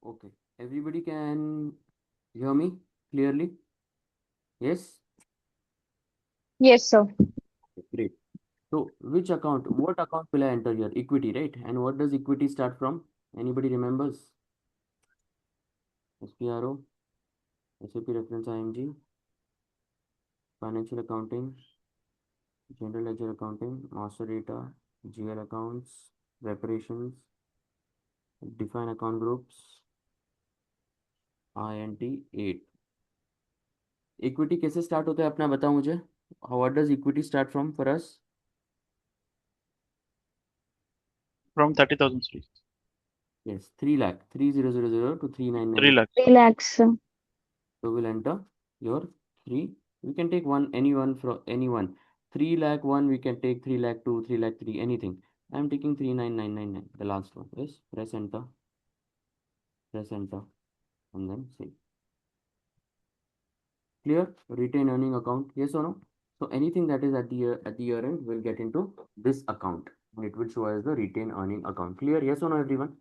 Okay. Everybody can hear me clearly? Yes? Yes, sir. Okay, great. So what account will I enter here? Equity, right? And what does equity start from? Anybody remembers? SPRO, SAP reference IMG, financial accounting, general ledger accounting, master data, GL accounts, preparations, define account groups, INT 8. Equity कैसे start होता है अपना बताओ मुझे. What does equity start from for us? From 30,000 series. Yes, 3 lakh, 3000 to 3 3999. lakhs. 3 lakhs. So we'll enter your 3. We can take one, anyone from anyone. 3 lakh 1, we can take 3 lakh 2, 3 lakh 3, anything. I'm taking 39999, the last one. Yes, press enter, and then save. Clear? Retain earning account, yes or no? So anything that is at the year end will get into this account, and it will show as the retain earning account. Clear? Yes or no, everyone?